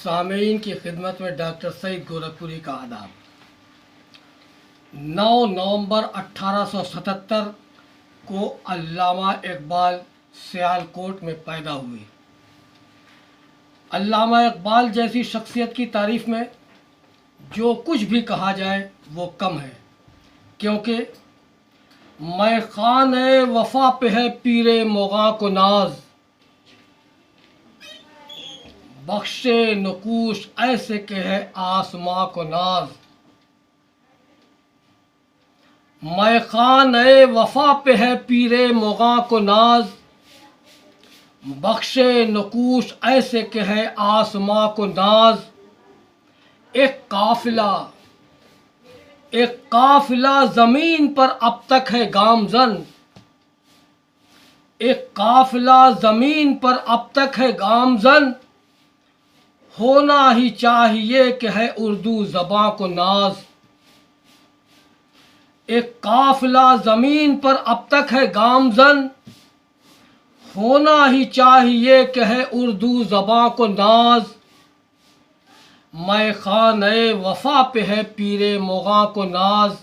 सामीन की खिदमत में डॉक्टर सईद गोरखपुरी का आदाब। 9 नवंबर 1877 को अल्लामा इकबाल सियालकोट में पैदा हुए। अल्लामा इकबाल जैसी शख्सियत की तारीफ़ में जो कुछ भी कहा जाए वो कम है, क्योंकि मैं खाने वफा पे है पीरे मोगा को नाज, बख्शे नकूश ऐसे के है आसमां को नाज। मैं खाने वफा पे है पीरे मोगा को नाज, बख्शे नकूश ऐसे के है आसमां को नाज। एक काफिला ज़मीन पर अब तक है गामज़न, एक काफिला ज़मीन पर अब तक है गामज़न। होना ही चाहिए कि है उर्दू ज़बां को नाज। एक काफिला ज़मीन पर अब तक है गामज़न, होना ही चाहिए कि है उर्दू ज़बां को नाज। मैं खाने वफा पे है पीरे मोगा को नाज,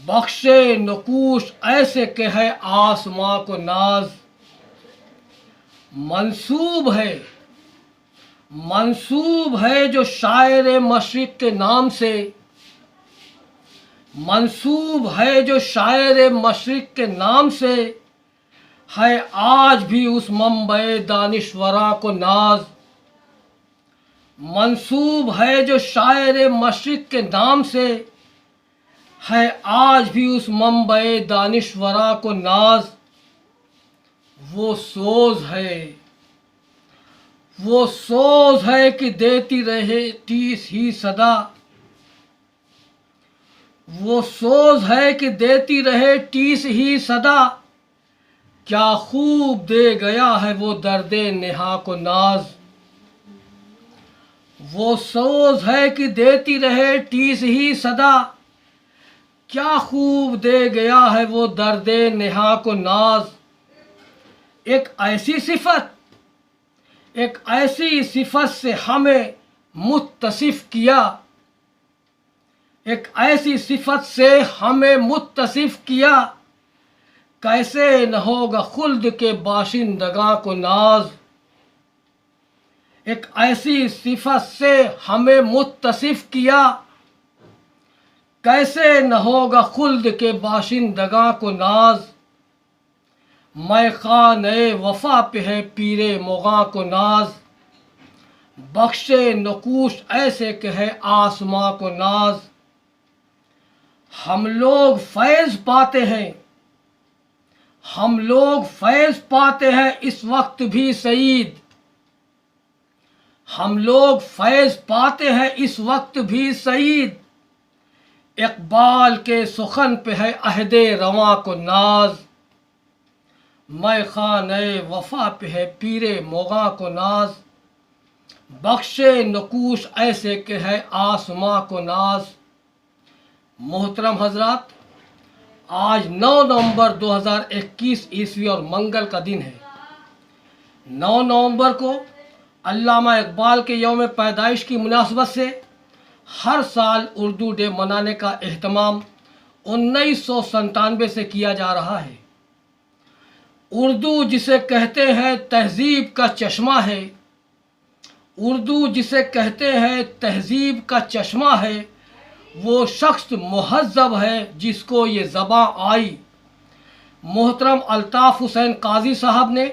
बख्शे नकूश ऐसे के है आसमां को नाज। मंसूब है जो शायर मशरिक़ के नाम से, मंसूब है जो शायर मशरिक़ के नाम से, है आज भी उस मंबए दानिश्वरा को नाज। मंसूब है जो शायर मशरिक़ के नाम से, है आज भी उस मंबए दानिश्वरा को नाज। वो सोज है कि देती रहे टीस ही सदा, वो सोज है कि देती रहे टीस ही सदा। क्या खूब दे गया है वो दर्दे नेहा को नाज। वो सोज है कि देती रहे टीस ही सदा, क्या खूब दे गया है वो दर्दे नेहा को नाज। एक ऐसी सिफत से हमें मुत्तसिफ किया, एक ऐसी सिफत से हमें मुत्तसिफ किया, कैसे न होगा खुल्द के बाशिंदगा को नाज। एक ऐसी सिफत से हमें मुत्तसिफ किया, कैसे न होगा खुल्द के बाशिंदगा को नाज। मैं खाने वफा पे है पीरे मोगा को नाज, बख्शे नकूश ऐसे के है आसमां को नाज। हम लोग फैज़ पाते हैं इस वक्त भी सईद, हम लोग फैज़ पाते हैं इस वक्त भी सईद। इकबाल के सुखन पे है अहदे रवां को नाज। मैं खाने वफा पे है पीरे मोगा को नाज, बख्शे नकूश ऐसे के है आसमां को नाज। मोहतरम हजरात, आज 9 नवंबर 2021 ईस्वी और मंगल का दिन है। 9 नवंबर को अल्लामा इकबाल के यौम पैदाइश की मुनासबत से हर साल उर्दू डे मनाने का एहतमाम 1997 से किया जा रहा है। उर्दू जिसे कहते हैं तहज़ीब का चश्मा है, उर्दू जिसे कहते हैं तहज़ीब का चश्मा है, वो शख्स मुहज़्ज़ब है जिसको ये ज़बां आई। मोहतरम अल्ताफ़ हुसैन काजी साहब ने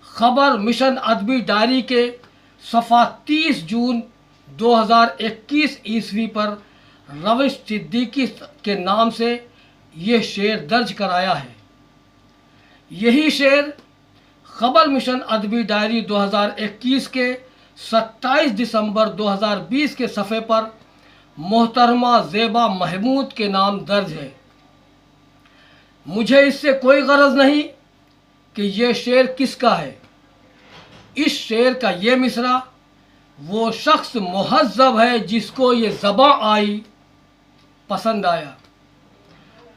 खबर मिशन अदबी डायरी के सफ़ा 30 जून 2021 ईस्वी पर रविश सिद्दीकी के नाम से ये शेर दर्ज कराया है। यही शेर खबर मिशन अदबी डायरी 2021 के 27 दिसंबर 2020 के सफ़े पर मोहतरमा ज़ेबा महमूद के नाम दर्ज है। मुझे इससे कोई गरज नहीं कि ये शेर किसका है। इस शेर का ये मिसरा वो शख्स मुहज़्ज़ब है जिसको ये ज़बां आई, पसंद आया।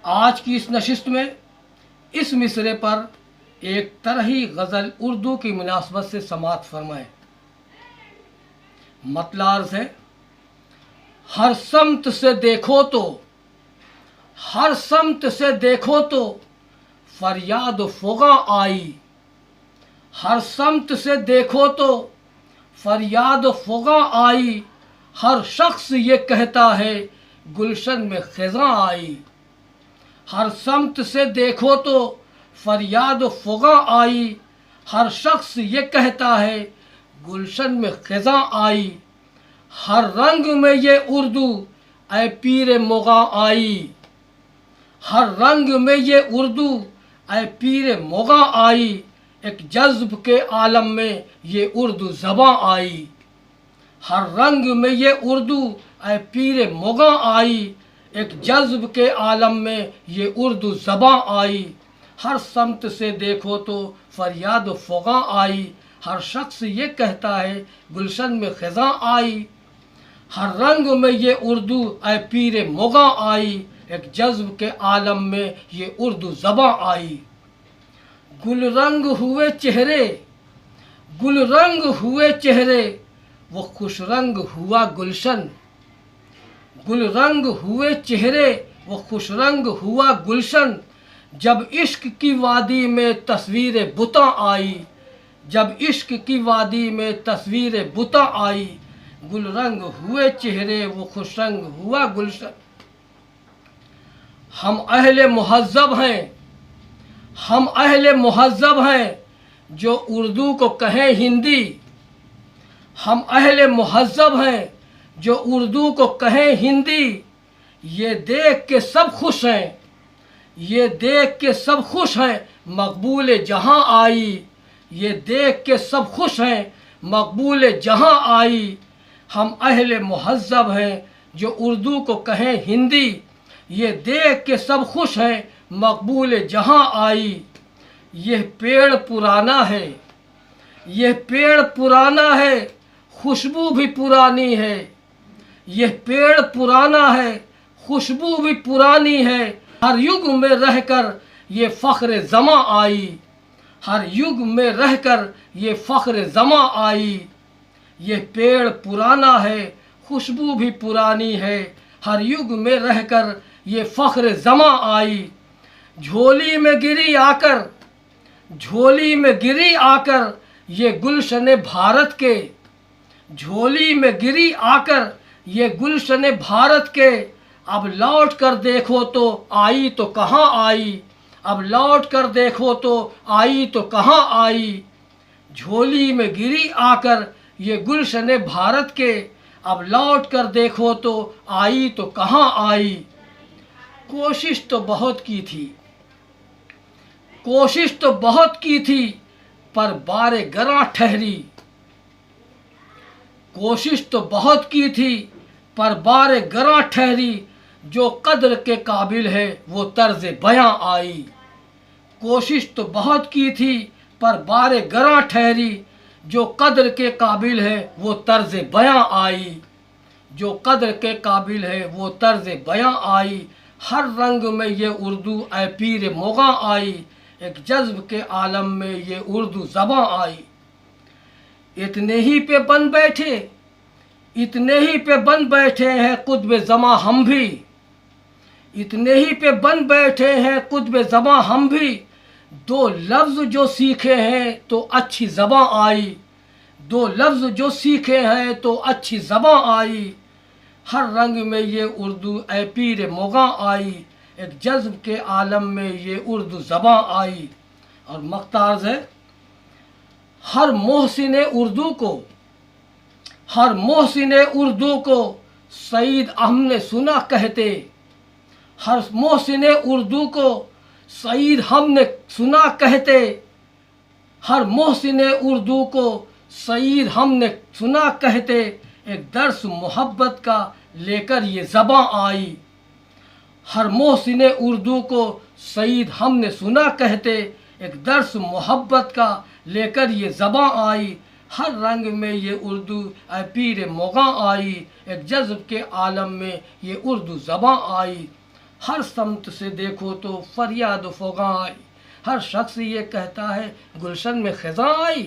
आज की इस नशिस्त में इस मिसरे पर एक तरही गज़ल उर्दू की मुनासबत से समाअत फरमाएं। मतलब अर्थ है, हर समत से देखो तो, हर समत से देखो तो फरियाद फ़ुगा आई, हर समत से देखो तो फरियाद फ़ुगा आई, हर शख्स ये कहता है गुलशन में ख़ज़ां आई। हर समत से देखो तो फरियाद फ़ुगा आई, हर शख्स ये कहता है गुलशन में ख़ज़ां आई। हर रंग में ये उर्दू ऐ पीर मुगा आई, हर रंग में ये उर्दू ऐ पीर मुगा आई, एक जज्ब के आलम में ये उर्दू ज़बां आई। हर रंग में ये उर्दू ऐ पीर मुगा आई, एक जज्ब के आलम में ये उर्दू ज़बां आई। हर समत से देखो तो फरियाद फ़ुगा आई, हर शख्स ये कहता है गुलशन में ख़ज़ां आई। हर रंग में ये उर्दू ऐ पीर मुगा आई, एक जज्ब के आलम में ये उर्दू ज़बां आई। गुलरंग हुए चेहरे, गुलरंग हुए चेहरे, वो खुश रंग हुआ गुलशन। गुलरंग हुए चेहरे, वो खुश रंग हुआ गुलशन, जब इश्क की वादी में तस्वीर बुता आई, जब इश्क की वादी में तस्वीर बुता आई। गुलरंग हुए चेहरे, वो खुश रंग हुआ गुलशन। हम अहले मुहज़्ज़ब हैं, हम अहले मुहज़्ज़ब हैं, जो उर्दू को कहें हिंदी। हम अहले मुहज़्ज़ब हैं, जो उर्दू को कहें हिंदी। ये देख के सब खुश हैं, ये देख के सब खुश हैं, मकबूल जहां आई। ये देख के सब खुश हैं, मकबूल जहां आई। हम अहले मुहज़्ज़ब हैं, जो उर्दू को कहें हिंदी। ये देख के सब खुश हैं, मकबूल जहां आई। यह पेड़ पुराना है, यह पेड़ पुराना है, खुशबू भी पुरानी है। यह पेड़ पुराना है, खुशबू भी पुरानी है। हर युग में रहकर ये फ़ख्र ज़मां आई, हर युग में रहकर ये फ़ख्र ज़मां आई। यह पेड़ पुराना है, खुशबू भी पुरानी है, हर युग में रहकर ये फ़ख्र ज़मां आई। झोली में गिरी आकर, झोली में गिरी आकर ये गुलशन भारत के। झोली में गिरी आकर ये गुलशन भारत के। अब लौट कर देखो तो आई तो कहाँ आई, अब लौट कर देखो तो आई तो कहाँ आई। झोली में गिरी आकर ये गुलशन भारत के, अब लौट कर देखो तो आई तो कहाँ आई। कोशिश तो बहुत की थी, कोशिश तो बहुत की थी, पर बारे गरां ठहरी। कोशिश तो बहुत की थी, पर बारे गरां ठहरी। जो कद्र के काबिल है वो तर्ज बयां आई। कोशिश तो बहुत की थी, पर बारे गरां ठहरी। जो कद्र के काबिल है वो तर्ज बयां आई, जो कद्र के काबिल है वो तर्ज बयां आई। हर रंग में ये उर्दू ऐ पीर मुगा आई, एक जज्ब के आलम में ये उर्दू ज़बां आई। इतने ही पे बन बैठे, इतने ही पे बन बैठे हैं कुतुब ज़मां हम भी। इतने ही पे बन बैठे हैं कुतुब ज़मां हम भी। दो लफ्ज़ जो सीखे हैं तो अच्छी ज़बां आई, दो लफ्ज़ जो सीखे हैं तो अच्छी ज़बां आई। हर रंग में ये उर्दू ऐ पीर मुगा आई, एक जज्ब के आलम में ये उर्दू ज़बां आई। और मख्तार्ज़ है, हर मोहसिन उर्दू को, हर मोहसिन उर्दू को सईद हमने सुना कहते। हर मोहसिन उर्दू को सईद हमने सुना कहते। हर मोहसिन उर्दू को सईद हमने सुना कहते। एक दर्स मोहब्बत का लेकर ये ज़बां आई। हर मोहसिन उर्दू को सईद हमने सुना कहते। एक दर्स मोहब्बत का लेकर ये ज़बां आई। हर रंग में ये उर्दू ऐ पीर मुगा आई, एक जज्ब के आलम में ये उर्दू ज़बां आई। हर समत से देखो तो फरियाद फ़ुगा आई, हर शख्स ये कहता है गुलशन में ख़ज़ां आई।